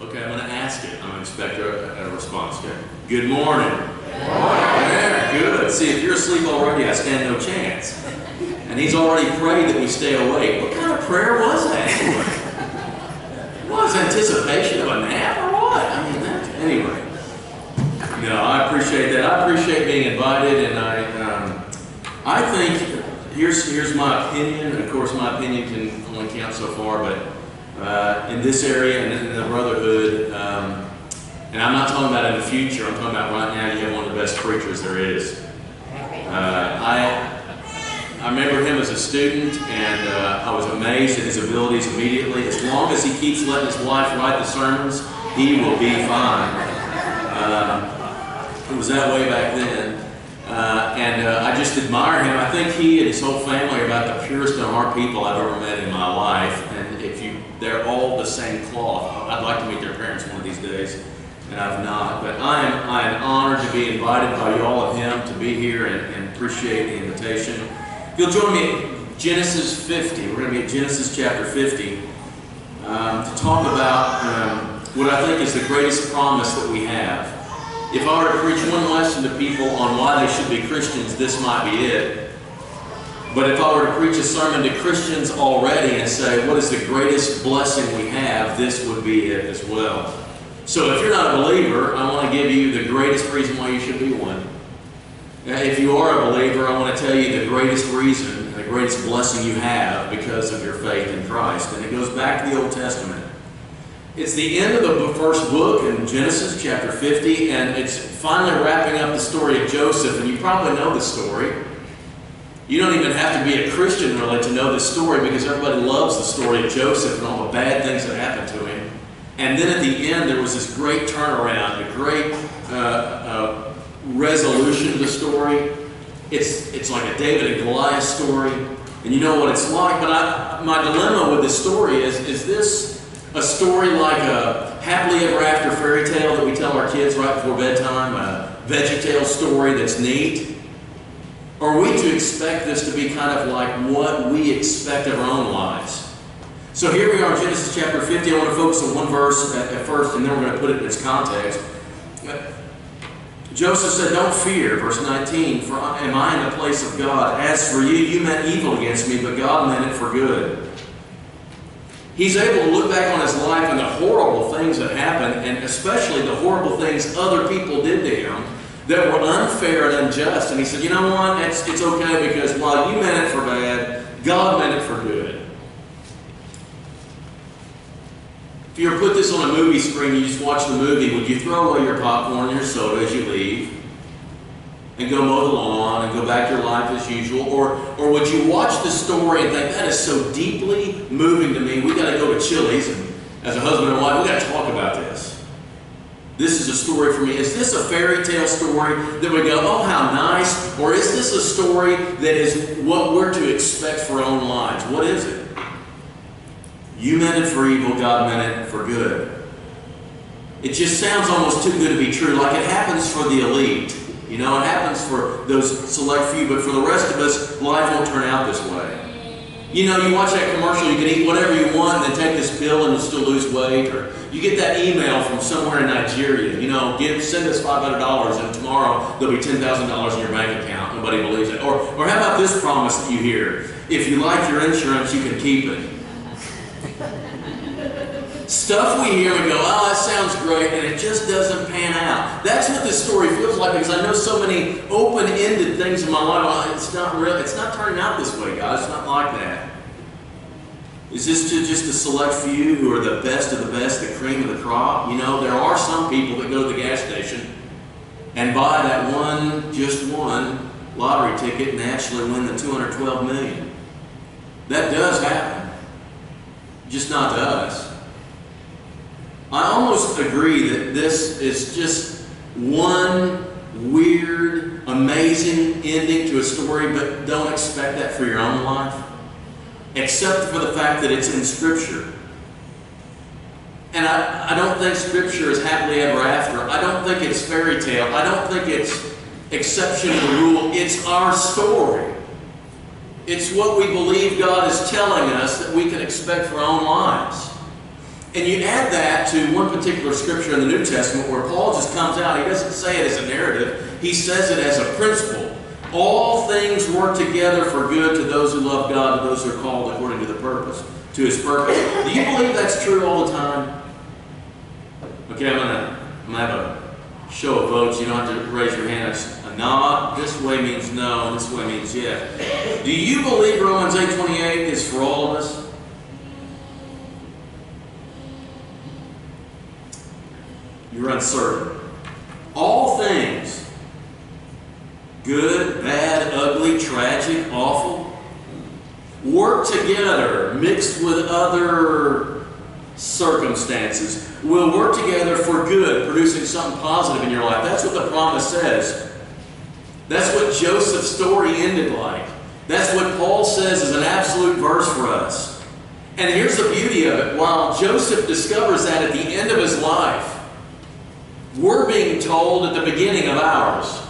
Okay, I'm going to ask it. I'm going to expect a response. Okay. Good morning. Good morning. Yeah, good. See, if you're asleep already, I stand no chance. And he's already prayed that we stay awake. What kind of prayer was that anyway? Was anticipation of a nap or what? I mean, anyway. No, I appreciate that. I appreciate being invited, and I think here's my opinion. Of course, my opinion can only count so far, but in this area and in the brotherhood, and I'm not talking about in the future. I'm talking about right now. You have one of the best preachers there is. I remember him as a student, and I was amazed at his abilities immediately. As long as he keeps letting his wife write the sermons, he will be fine. It was that way back then. And I just admire him. I think he and his whole family are about the purest of heart people I've ever met in my life. And they're all the same cloth. I'd like to meet their parents one of these days, and I've not. But I'm honored to be invited by you all of him to be here and appreciate the invitation. If you'll join me at Genesis 50, we're going to be at Genesis chapter 50 to talk about what I think is the greatest promise that we have. If I were to preach one lesson to people on why they should be Christians, this might be it. But if I were to preach a sermon to Christians already and say, what is the greatest blessing we have, this would be it as well. So if you're not a believer, I want to give you the greatest reason why you should be one. If you are a believer, I want to tell you the greatest reason, the greatest blessing you have because of your faith in Christ. And it goes back to the Old Testament. It's the end of the first book in Genesis chapter 50, and it's finally wrapping up the story of Joseph. And you probably know the story. You don't even have to be a Christian really to know this story, because everybody loves the story of Joseph and all the bad things that happened to him. And then at the end, there was this great turnaround, a great resolution to the story. It's like a David and Goliath story, and you know what it's like. But my dilemma with this story is this a story like a happily ever after fairy tale that we tell our kids right before bedtime, a VeggieTale story that's neat? Or are we to expect this to be kind of like what we expect of our own lives? So here we are in Genesis chapter 50. I want to focus on one verse at first, and then we're going to put it in its context. Joseph said, "Don't fear," verse 19, "for am I in the place of God? As for you, you meant evil against me, but God meant it for good." He's able to look back on his life and the horrible things that happened, and especially the horrible things other people did to him that were unfair and unjust. And he said, you know what, it's okay, because while you meant it for bad, God meant it for good. If you were to put this on a movie screen, you just watch the movie, would you throw away your popcorn and your soda as you leave and go mow the lawn and go back to your life as usual? Or would you watch the story and think, that is so deeply moving to me, we got to go to Chili's, and as a husband and wife, we got to talk about this. This is a story for me. Is this a fairy tale story that we go, oh, how nice? Or is this a story that is what we're to expect for our own lives? What is it? You meant it for evil, God meant it for good. It just sounds almost too good to be true, like it happens for the elite. You know, it happens for those select few, but for the rest of us, life won't turn out this way. You know, you watch that commercial, you can eat whatever you want and then take this pill and you'll still lose weight. Or you get that email from somewhere in Nigeria, you know, send us $500 and tomorrow there'll be $10,000 in your bank account. Nobody believes it. Or how about this promise that you hear? If you like your insurance, you can keep it. Stuff we hear and we go, oh, that sounds great, and it just doesn't pan out. That's what this story feels like, because I know so many open-ended things in my life. Well, it's not real. It's not turning out this way, guys. It's not like that. Is this just a select few who are the best of the best, the cream of the crop? You know, there are some people that go to the gas station and buy that just one lottery ticket and actually win the $212 million. That does happen, just not to us. I almost agree that this is just one weird, amazing ending to a story, but don't expect that for your own life, except for the fact that it's in Scripture. And I don't think Scripture is happily ever after. I don't think it's fairy tale. I don't think it's exception to the rule. It's our story. It's what we believe God is telling us that we can expect for our own lives. And you add that to one particular scripture in the New Testament where Paul just comes out. He doesn't say it as a narrative. He says it as a principle. All things work together for good to those who love God, to those who are called according to the purpose, to His purpose. Do you believe that's true all the time? Okay, I'm gonna have a show of votes. You don't have to raise your hand. It's a nod. This way means no, and this way means yes. Do you believe Romans 8:28 is for all of us? You're uncertain. All things, good, bad, ugly, tragic, awful, work together, mixed with other circumstances, will work together for good, producing something positive in your life. That's what the promise says. That's what Joseph's story ended like. That's what Paul says is an absolute verse for us. And here's the beauty of it. While Joseph discovers that at the end of his life, we're being told at the beginning of ours.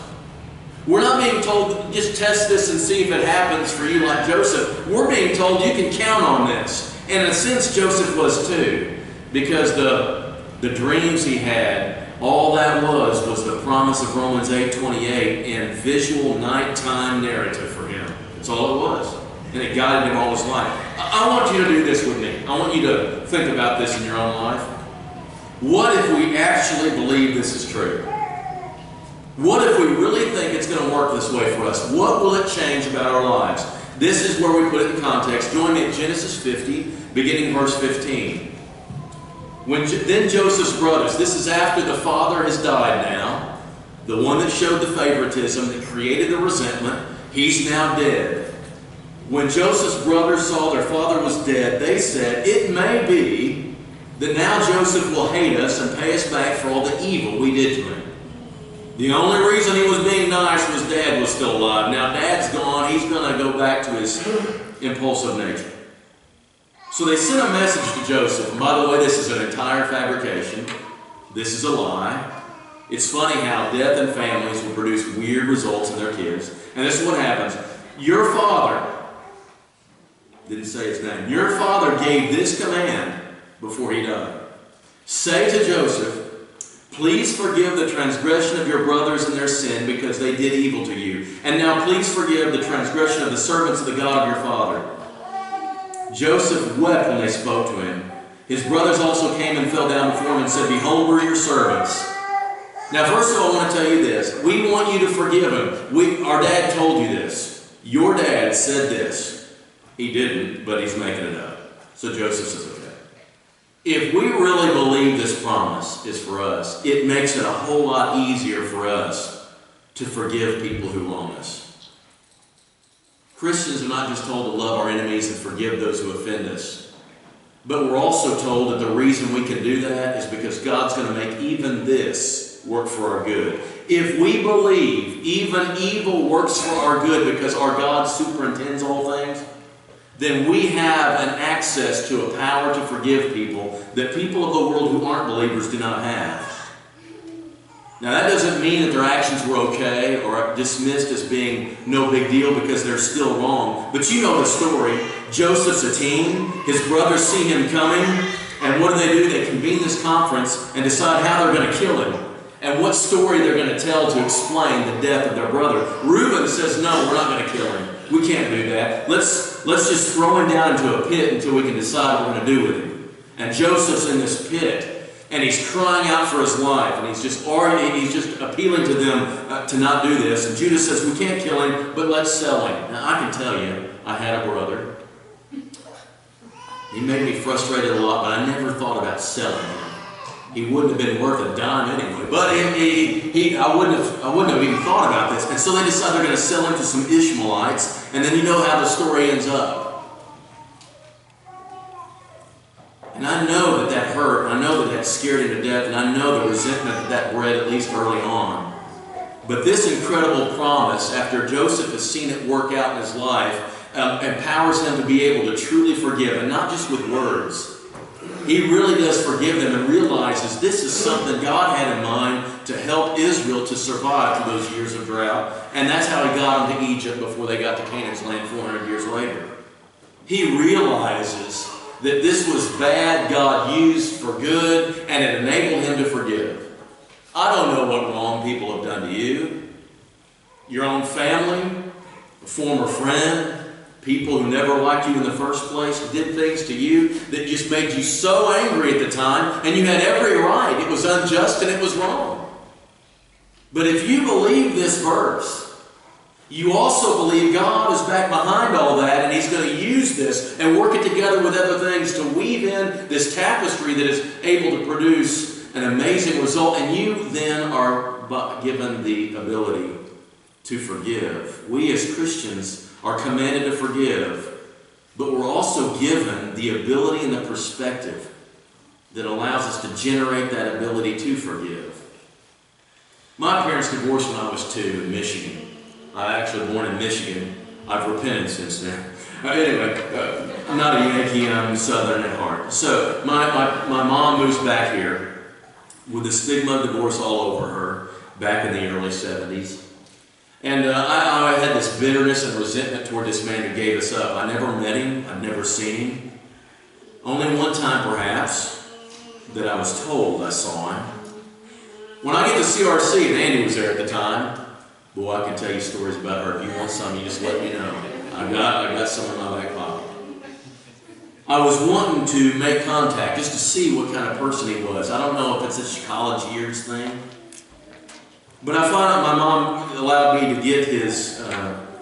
We're not being told, just test this and see if it happens for you like Joseph. We're being told you can count on this. And in a sense, Joseph was too. Because the dreams he had, all that was the promise of Romans 8:28 in visual nighttime narrative for him. That's all it was. And it guided him all his life. I want you to do this with me. I want you to think about this in your own life. What if we actually believe this is true? What if we really think it's going to work this way for us? What will it change about our lives? This is where we put it in context. Join me in Genesis 50, beginning verse 15. Then Joseph's brothers, this is after the father has died now, the one that showed the favoritism, that created the resentment, he's now dead. When Joseph's brothers saw their father was dead, they said, "It may be that now Joseph will hate us and pay us back for all the evil we did to him." The only reason he was being nice was Dad was still alive. Now Dad's gone, he's going to go back to his impulsive nature. So they sent a message to Joseph. And by the way, this is an entire fabrication. This is a lie. It's funny how death and families will produce weird results in their kids. And this is what happens. Your father, didn't say his name, your father gave this command before he died. Say to Joseph, "Please forgive the transgression of your brothers and their sin because they did evil to you. And now please forgive the transgression of the servants of the God of your father." Joseph wept when they spoke to him. His brothers also came and fell down before him and said, "Behold, we're your servants." Now, first of all, I want to tell you this. We want you to forgive him. Our dad told you this. Your dad said this. He didn't, but he's making it up. So Joseph says, okay. If we really believe this promise is for us, it makes it a whole lot easier for us to forgive people who wrong us. Christians are not just told to love our enemies and forgive those who offend us, but we're also told that the reason we can do that is because God's going to make even this work for our good. If we believe even evil works for our good because our God superintends all things, then we have an access to a power to forgive people that people of the world who aren't believers do not have. Now that doesn't mean that their actions were okay or are dismissed as being no big deal because they're still wrong. But you know the story. Joseph's a teen. His brothers see him coming. And what do? They convene this conference and decide how they're going to kill him. And what story they're going to tell to explain the death of their brother. Reuben says, no, we're not going to kill him. We can't do that. Let's just throw him down into a pit until we can decide what we're going to do with him. And Joseph's in this pit. And he's crying out for his life. And he's just appealing to them to not do this. And Judah says, we can't kill him, but let's sell him. Now, I can tell you, I had a brother. He made me frustrated a lot, but I never thought about selling him. He wouldn't have been worth a dime anyway. But I wouldn't have even thought about this. And so they decide they're going to sell him to some Ishmaelites. And then you know how the story ends up. And I know that hurt, and I know that scared him to death, and I know the resentment that bred at least early on. But this incredible promise, after Joseph has seen it work out in his life, empowers him to be able to truly forgive, and not just with words. He really does forgive them and realizes this is something God had in mind to help Israel to survive through those years of drought. And that's how he got them to Egypt before they got to Canaan's land 400 years later. He realizes that this was bad God used for good, and it enabled him to forgive. I don't know what wrong people have done to you. Your own family, a former friend, people who never liked you in the first place, did things to you that just made you so angry at the time, and you had every right. It was unjust and it was wrong. But if you believe this verse, you also believe God is back behind all that, and He's going to use this and work it together with other things to weave in this tapestry that is able to produce an amazing result, and you then are given the ability to forgive. We as Christians are commanded to forgive, but we're also given the ability and the perspective that allows us to generate that ability to forgive. My parents divorced when I was 2 in Michigan. I actually born in Michigan. I've repented since then. Anyway, I'm not a Yankee, I'm Southern at heart. So my mom moves back here with the stigma of divorce all over her back in the early 70s. And I had this bitterness and resentment toward this man who gave us up. I never met him. I've never seen him. Only one time, perhaps, that I was told I saw him. When I get to CRC, and Andy was there at the time, boy, I can tell you stories about her. If you want some, you just let me know. I got some in my back pocket. I was wanting to make contact just to see what kind of person he was. I don't know if it's a college years thing. But I found out my mom allowed me to get his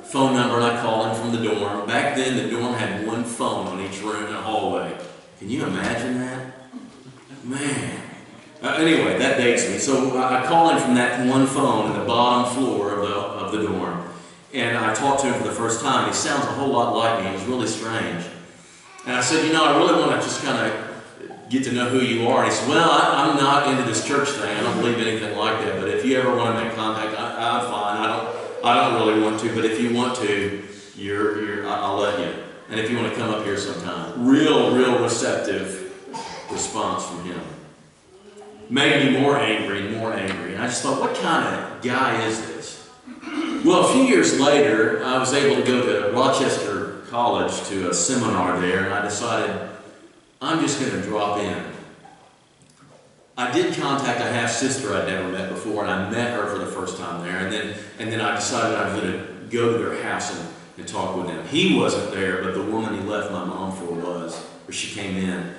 phone number, and I called him from the dorm. Back then, the dorm had one phone on each room in a hallway. Can you imagine that? Man. Anyway, that dates me. So I called him from that one phone in the bottom floor of the dorm. And I talked to him for the first time. He sounds a whole lot like me. He was really strange. And I said, I really want to just kind of get to know who you are. And he said, well, I'm not into this church thing. I don't believe anything like that. But if you ever want to make contact, I'm fine. I don't really want to. But if you want to, I'll let you. And if you want to come up here sometime. Real receptive response from him. Made me more angry and more angry. And I just thought, what kind of guy is this? Well, a few years later, I was able to go to Rochester College to a seminar there, and I decided I'm just going to drop in. I did contact a half-sister I'd never met before, and I met her for the first time there, and then I decided I was going to go to their house and talk with them. He wasn't there, but the woman he left my mom for was, or she came in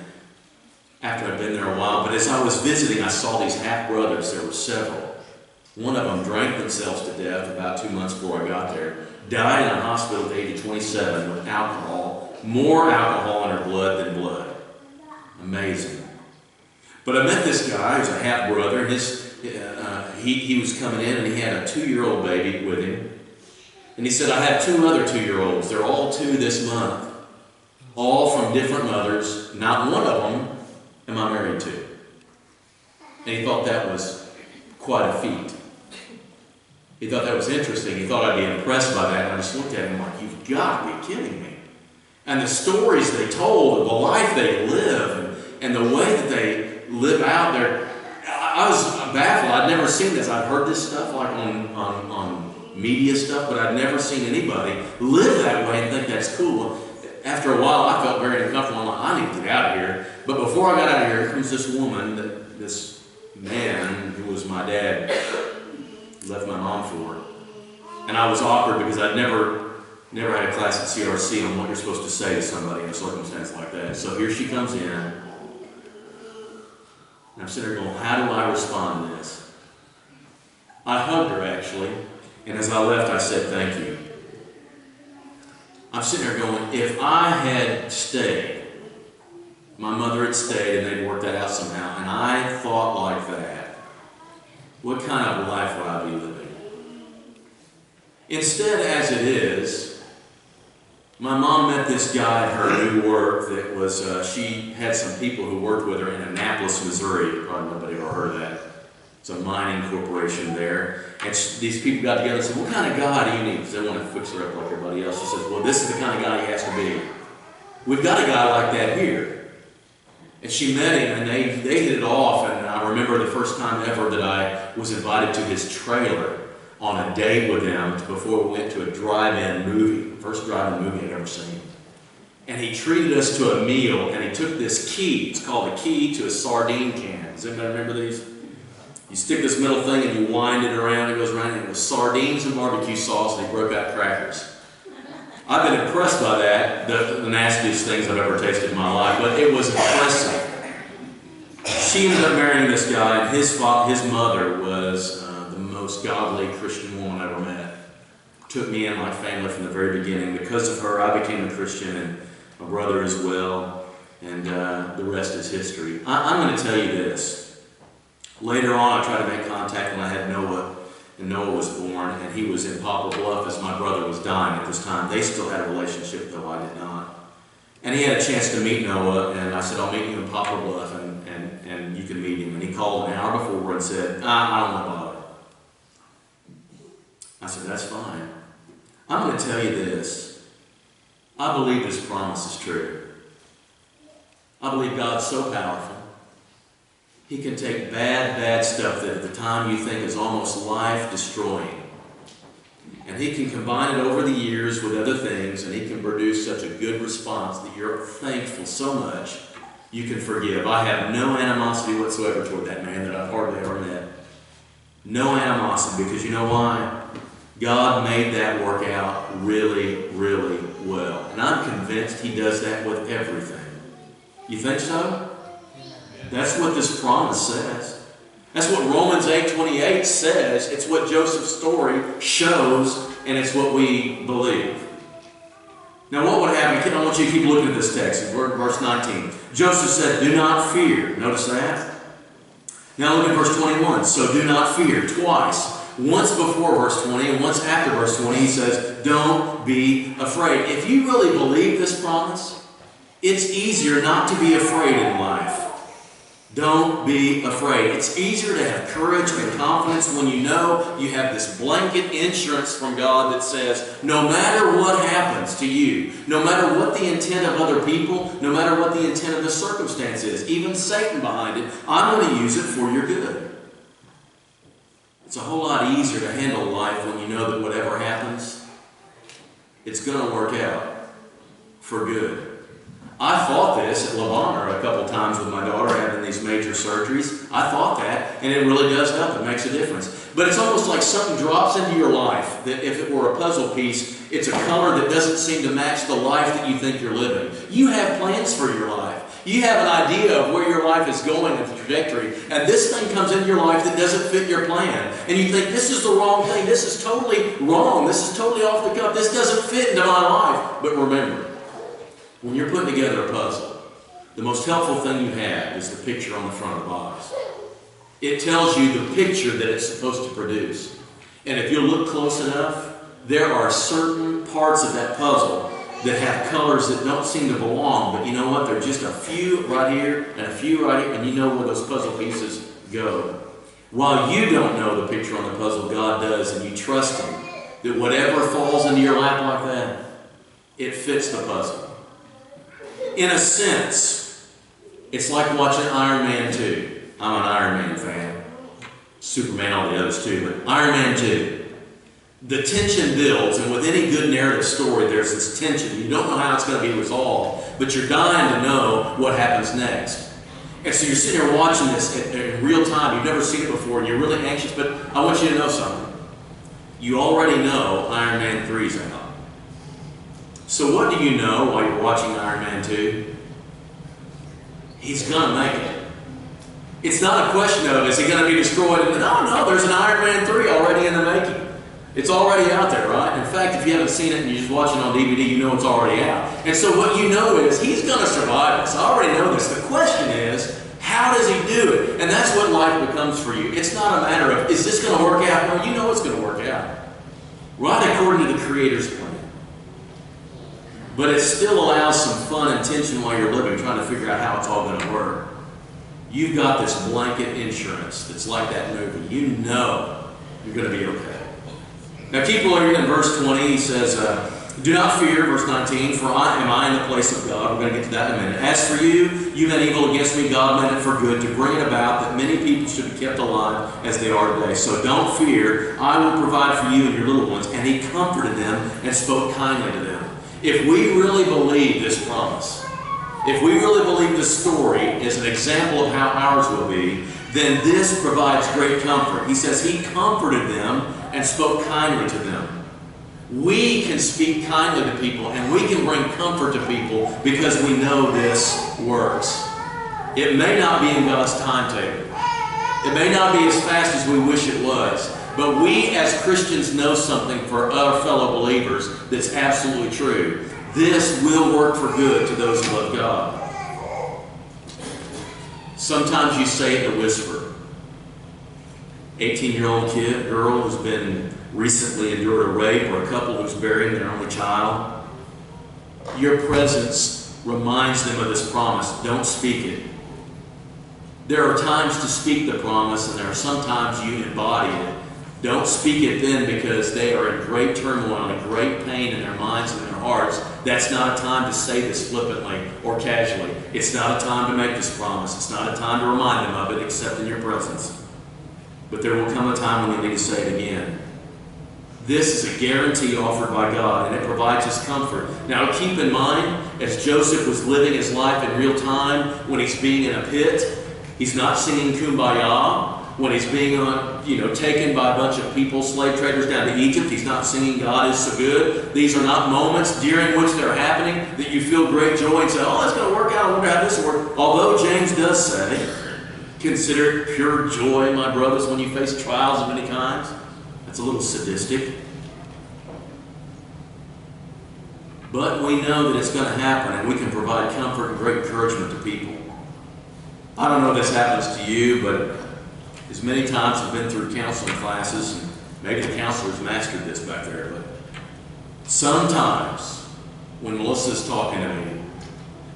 after I'd been there a while. But as I was visiting, I saw these half-brothers. There were several. One of them drank themselves to death about 2 months before I got there. Died in a hospital at the age of 27 with alcohol. More alcohol in her blood than blood. Amazing. But I met this guy who's a half-brother. He was coming in, and he had a 2-year-old baby with him. And he said, I have 2 other 2-year-olds. They're all 2 this month. All from different mothers. Not one of them am I married to. And he thought that was quite a feat. He thought that was interesting. He thought I'd be impressed by that. And I just looked at him like, you've got to be kidding me. And the stories they told, the life they live, and the way that they live out there, I was baffled. I'd never seen this. I'd heard this stuff like on media stuff, but I'd never seen anybody live that way and think that's cool. After a while, I felt very uncomfortable. I'm like, I need to get out of here. But before I got out of here comes this woman, this man who was my dad, left my mom for. And I was awkward because I'd never had a class at CRC on what you're supposed to say to somebody in a circumstance like that. So here she comes in. And I'm sitting there going, how do I respond to this? I hugged her, actually. And as I left, I said, thank you. I'm sitting there going, if I had stayed, my mother had stayed and they'd worked that out somehow, and I thought like that, what kind of life would I be living? Instead, as it is, my mom met this guy at her new work that was, she had some people who worked with her in Annapolis, Missouri. Probably nobody ever heard of that. It's a mining corporation there. And these people got together and said, what kind of guy do you need? Because they want to fix her up like everybody else. She says, well, this is the kind of guy he has to be. We've got a guy like that here. And she met him, and they hit it off. And I remember the first time ever that I was invited to his trailer on a date with him before we went to a drive-in movie. First drive-in movie I'd ever seen. and he treated us to a meal, and he took this key. It's called a key to a sardine can. Does anybody remember these? You stick this middle thing and you wind it around, it goes around, and it was sardines and barbecue sauce, and he broke out crackers. I've been impressed by that, the nastiest things I've ever tasted in my life, but it was impressive. She ended up marrying this guy, and his mother was the most godly Christian woman I ever met. Took me and my family from the very beginning. Because of her, I became a Christian, and my brother as well, and the rest is history. I'm going to tell you this. Later on, I tried to make contact when I had Noah, and Noah was born, and he was in Poplar Bluff as my brother was dying at this time. They still had a relationship, though I did not. And he had a chance to meet Noah, and I said, I'll meet you in Poplar Bluff, and you can meet him. And he called an hour before and said, I don't want to bother. I said, that's fine. I'm going to tell you this. I believe this promise is true. I believe God's so powerful. He can take bad stuff that at the time you think is almost life-destroying, and he can combine it over the years with other things, and he can produce such a good response that you're thankful so much you can forgive. I have no animosity whatsoever toward that man that I've hardly ever met. No animosity, because you know why? God made that work out really, really well. And I'm convinced he does that with everything. You think so? That's what this promise says. That's what Romans 8:28 says. It's what Joseph's story shows, and it's what we believe. Now what would happen? I want you to keep looking at this text, verse 19. Joseph said, do not fear. Notice that? Now look at verse 21. So do not fear, twice. Once before verse 20 and once after verse 20, he says, don't be afraid. If you really believe this promise, it's easier not to be afraid in life. Don't be afraid. It's easier to have courage and confidence when you know you have this blanket insurance from God that says, no matter what happens to you, no matter what the intent of other people, no matter what the intent of the circumstance is, even Satan behind it, I'm going to use it for your good. It's a whole lot easier to handle life when you know that whatever happens, it's going to work out for good. I thought this at Lebanon a couple times with my daughter having these major surgeries. I thought that, and it really does help. It makes a difference. But it's almost like something drops into your life that if it were a puzzle piece, it's a color that doesn't seem to match the life that you think you're living. You have plans for your life. You have an idea of where your life is going and the trajectory, and this thing comes into your life that doesn't fit your plan. And you think, this is the wrong thing. This is totally wrong. This is totally off the cuff. This doesn't fit into my life. But remember, when you're putting together a puzzle, the most helpful thing you have is the picture on the front of the box. It tells you the picture that it's supposed to produce. And if you look close enough, there are certain parts of that puzzle that have colors that don't seem to belong, but you know what? There are just a few right here and a few right here, and you know where those puzzle pieces go. While you don't know the picture on the puzzle, God does, and you trust Him that whatever falls into your lap like that, it fits the puzzle. In a sense, it's like watching Iron Man 2. I'm an Iron Man fan. Superman, all the others too, but Iron Man 2. The tension builds, and with any good narrative story, there's this tension. You don't know how it's going to be resolved, but you're dying to know what happens next. And so you're sitting here watching this in real time. You've never seen it before, and you're really anxious, but I want you to know something. You already know Iron Man 3's out. So what do you know while you're watching Iron Man 2? He's going to make it. It's not a question of, is he going to be destroyed? No, there's an Iron Man 3 already in the making. It's already out there, right? In fact, if you haven't seen it and you're just watching it on DVD, you know it's already out. And so what you know is, he's going to survive this. I already know this. The question is, how does he do it? And that's what life becomes for you. It's not a matter of, is this going to work out? No, you know it's going to work out. Right according to the Creator's plan. But it still allows some fun and tension while you're living, trying to figure out how it's all going to work. You've got this blanket insurance that's like that movie. You know you're going to be okay. Now keep looking in verse 20. He says, do not fear, verse 19, for I am in the place of God. We're going to get to that in a minute. As for you, you meant evil against me. God meant it for good, to bring it about that many people should be kept alive as they are today. So don't fear. I will provide for you and your little ones. And he comforted them and spoke kindly to them. If we really believe this promise, if we really believe this story is an example of how ours will be, then this provides great comfort. He says he comforted them and spoke kindly to them. We can speak kindly to people and we can bring comfort to people because we know this works. It may not be in God's timetable. It may not be as fast as we wish it was. But we as Christians know something for our fellow believers that's absolutely true. This will work for good to those who love God. Sometimes you say it in a whisper. 18-year-old girl who's been recently endured a rape, or a couple who's burying their only child. Your presence reminds them of this promise. Don't speak it. There are times to speak the promise, and there are sometimes you embody it. Don't speak it then because they are in great turmoil and great pain in their minds and their hearts. That's not a time to say this flippantly or casually. It's not a time to make this promise. It's not a time to remind them of it except in your presence. But there will come a time when you need to say it again. This is a guarantee offered by God, and it provides us comfort. Now keep in mind, as Joseph was living his life in real time, when he's being in a pit, he's not singing Kumbaya. When he's being taken by a bunch of people, slave traders down to Egypt, he's not singing God is so good. These are not moments during which they're happening that you feel great joy and say, oh, it's going to work out. I wonder how this will work. Although James does say, consider it pure joy, my brothers, when you face trials of many kinds. That's a little sadistic. But we know that it's going to happen, and we can provide comfort and great encouragement to people. I don't know if this happens to you, but as many times I've been through counseling classes, and maybe the counselors mastered this back there, but sometimes when Melissa's talking to me,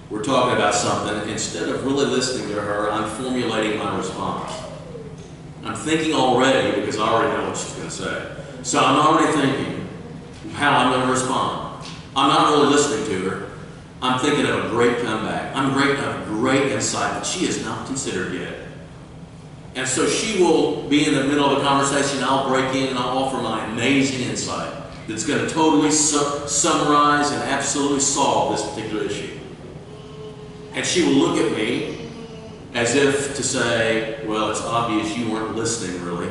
we're talking about something, instead of really listening to her, I'm formulating my response. I'm thinking already because I already know what she's going to say. So I'm already thinking how I'm going to respond. I'm not really listening to her. I'm thinking of a great comeback. I'm thinking of a great insight that she has not considered yet. And so she will be in the middle of a conversation, I'll break in and I'll offer my amazing insight that's going to totally summarize and absolutely solve this particular issue. And she will look at me as if to say, well, it's obvious you weren't listening really.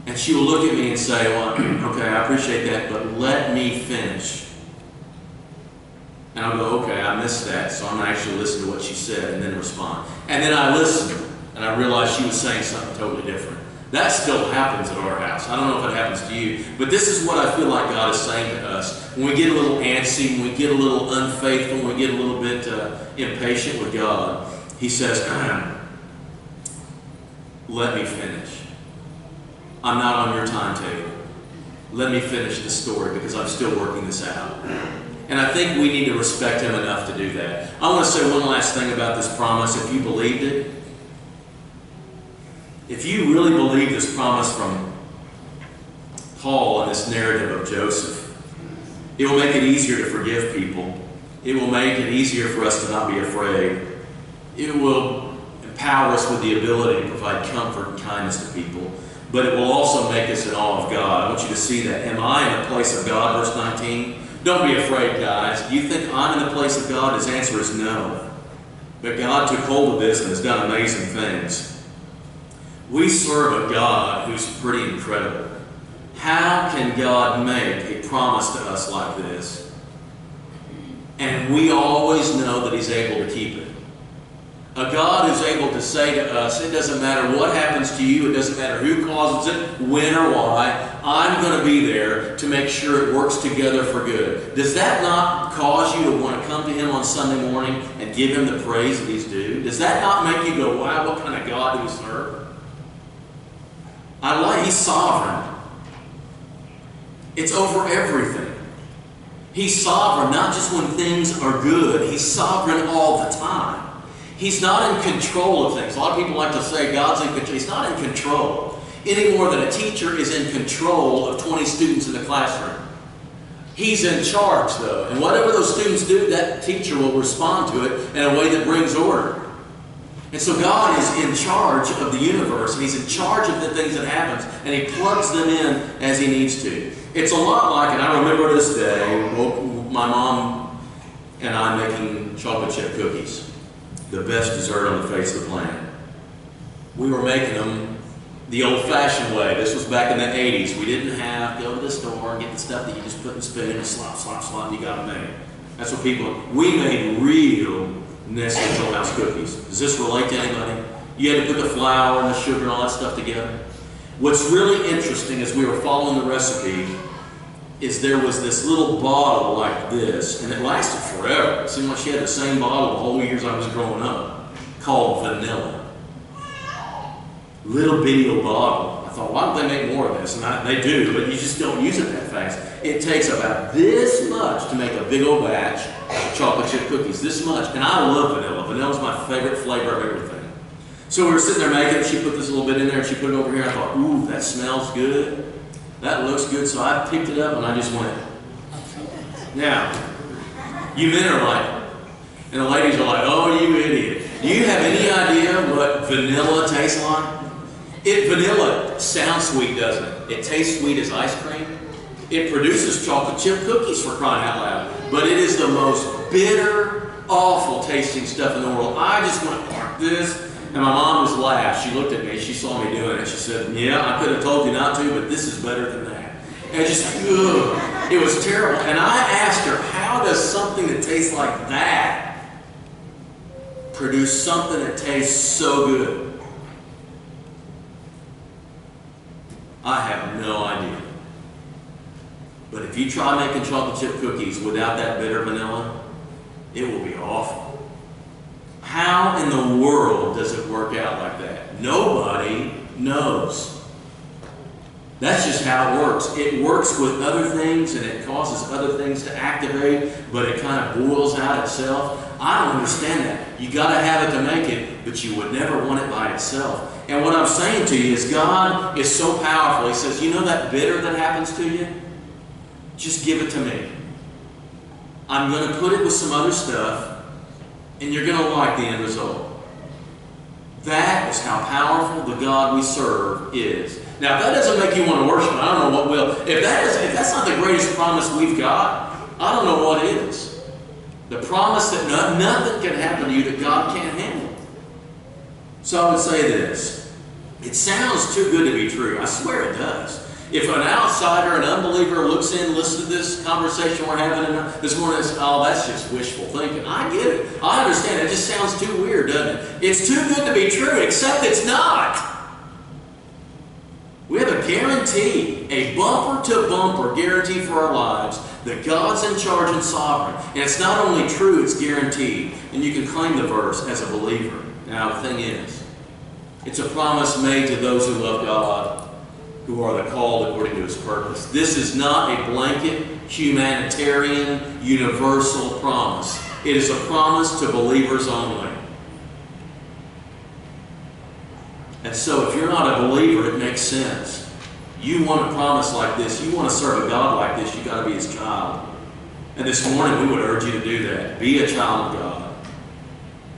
And she will look at me and say, well, okay, I appreciate that, but let me finish. And I'll go, okay, I missed that, so I'm going to actually listen to what she said and then respond. And then I listen. And I realized she was saying something totally different. That still happens at our house. I don't know if it happens to you, but this is what I feel like God is saying to us. When we get a little antsy, when we get a little unfaithful, when we get a little bit impatient with God, He says, let me finish. I'm not on your timetable. Let me finish the story because I'm still working this out. And I think we need to respect Him enough to do that. I want to say one last thing about this promise. If you believed it, if you really believe this promise from Paul in this narrative of Joseph, it will make it easier to forgive people. It will make it easier for us to not be afraid. It will empower us with the ability to provide comfort and kindness to people. But it will also make us in awe of God. I want you to see that. Am I in the place of God? Verse 19. Don't be afraid, guys. Do you think I'm in the place of God? His answer is no. But God took hold of this and has done amazing things. We serve a God who's pretty incredible. How can God make a promise to us like this? And we always know that He's able to keep it. A God who's able to say to us, it doesn't matter what happens to you, it doesn't matter who causes it, when or why, I'm going to be there to make sure it works together for good. Does that not cause you to want to come to Him on Sunday morning and give Him the praise that He's due? Does that not make you go, wow, what kind of God do we serve? He's sovereign. It's over everything. He's sovereign, not just when things are good. He's sovereign all the time. He's not in control of things. A lot of people like to say God's in control. He's not in control any more than a teacher is in control of 20 students in the classroom. He's in charge, though. And whatever those students do, that teacher will respond to it in a way that brings order. And so God is in charge of the universe, and He's in charge of the things that happen, and He plugs them in as He needs to. It's a lot like, and I remember this day, my mom and I making chocolate chip cookies, the best dessert on the face of the planet. We were making them the old-fashioned way. This was back in the 80s. We didn't have go to the store and get the stuff that you just put in the spoon and slop, slop, slop, and you got them made. That's what we made real Nestle Toll House cookies. Does this relate to anybody? You had to put the flour and the sugar and all that stuff together. What's really interesting as we were following the recipe is there was this little bottle like this, and it lasted forever. It seemed like she had the same bottle the whole years I was growing up, called vanilla. Little bitty old bottle. I thought, why don't they make more of this? And they do, but you just don't use it that fast. It takes about this much to make a big old batch of chocolate chip cookies. This much. And I love vanilla. Vanilla's my favorite flavor of everything. So we were sitting there making it. She put this little bit in there and she put it over here. I thought, ooh, that smells good. That looks good. So I picked it up and I just went. Now, you men are like, and the ladies are like, oh, you idiot. Do you have any idea what vanilla tastes like? Vanilla sounds sweet, doesn't it? It tastes sweet as ice cream. It produces chocolate chip cookies, for crying out loud. But it is the most bitter, awful tasting stuff in the world. I just went like this, and my mom just laughed. She looked at me, she saw me doing it. She said, yeah, I could have told you not to, but this is better than that. And just, ugh, it was terrible. And I asked her, how does something that tastes like that produce something that tastes so good? I have no idea. But if you try making chocolate chip cookies without that bitter vanilla, it will be awful. How in the world does it work out like that? Nobody knows. That's just how it works. It works with other things and it causes other things to activate, but it kind of boils out itself. I don't understand that. You got to have it to make it, but you would never want it by itself. And what I'm saying to you is God is so powerful. He says, you know that bitter that happens to you? Just give it to me. I'm going to put it with some other stuff, and you're going to like the end result. That is how powerful the God we serve is. Now, if that doesn't make you want to worship, I don't know what will. If that's not the greatest promise we've got, I don't know what is. The promise that nothing can happen to you that God can't handle. So I would say this. It sounds too good to be true. I swear it does. If an outsider, an unbeliever looks in, listens to this conversation we're having this morning, and says, oh, that's just wishful thinking. I get it. I understand. It just sounds too weird, doesn't it? It's too good to be true, except it's not. We have a guarantee, a bumper-to-bumper guarantee for our lives that God's in charge and sovereign. And it's not only true, it's guaranteed. And you can claim the verse as a believer. Now, the thing is, it's a promise made to those who love God, who are the called according to His purpose. This is not a blanket, humanitarian, universal promise. It is a promise to believers only. And so if you're not a believer, it makes sense. You want a promise like this, you want to serve a God like this, you've got to be His child. And this morning we would urge you to do that. Be a child of God.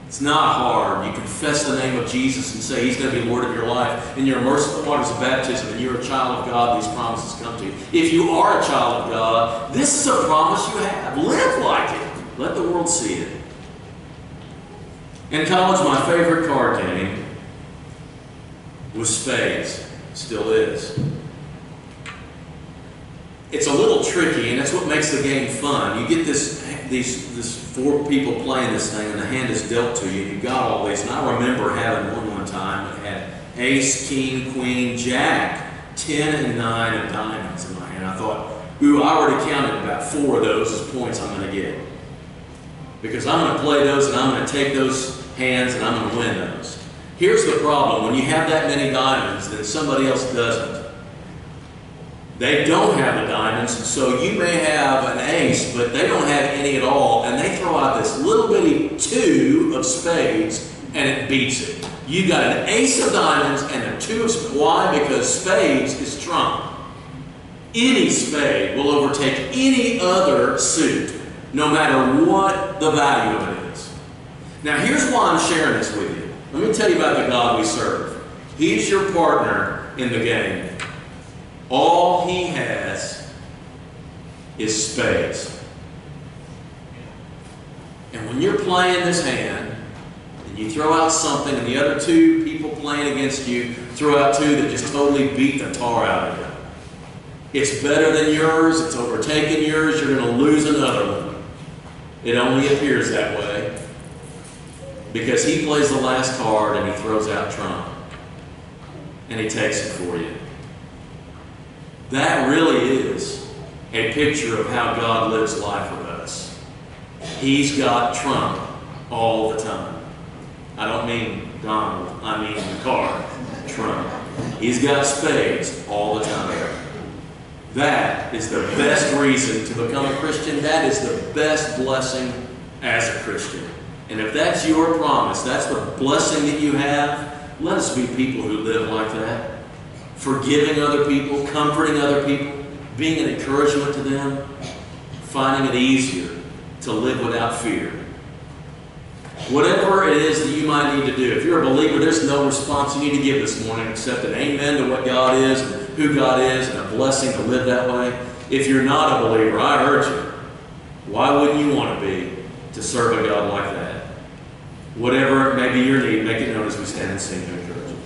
It's not hard. You confess the name of Jesus and say He's going to be Lord of your life. And you're immersed in the waters of baptism and you're a child of God, these promises come to you. If you are a child of God, this is a promise you have. Live like it. Let the world see it. In college, my favorite card game was spades. Still is. It's a little tricky, and that's what makes the game fun. You get this four people playing this thing, and the hand is dealt to you, and you've got all these. And I remember having one time that had ace, king, queen, jack, 10 and 9 of diamonds in my hand. I thought, ooh, I already counted about 4 of those as points I'm going to get. Because I'm going to play those, and I'm going to take those hands, and I'm going to win those. Here's the problem. When you have that many diamonds, then somebody else doesn't. They don't have the diamonds, and so you may have an ace, but they don't have any at all, and they throw out this little bitty 2 of spades, and it beats it. You got an ace of diamonds and a 2 of spades. Why? Because spades is trump. Any spade will overtake any other suit, no matter what the value of it is. Now, here's why I'm sharing this with you. Let me tell you about the God we serve. He's your partner in the game. All He has is spades. And when you're playing this hand, and you throw out something, and the other two people playing against you throw out two that just totally beat the tar out of you. It's better than yours, it's overtaken yours, you're going to lose another one. It only appears that way because he plays the last card and he throws out trump. And he takes it for you. That really is a picture of how God lives life with us. He's got trump all the time. I don't mean Donald, I mean the card, trump. He's got spades all the time. That is the best reason to become a Christian. That is the best blessing as a Christian. And if that's your promise, that's the blessing that you have, let us be people who live like that. Forgiving other people, comforting other people, being an encouragement to them, finding it easier to live without fear. Whatever it is that you might need to do, if you're a believer, there's no response you need to give this morning except an amen to what God is and who God is and a blessing to live that way. If you're not a believer, I urge you, why wouldn't you want to be to serve a God like that? Whatever may be your need, make it known as we stand and sing to encourage you.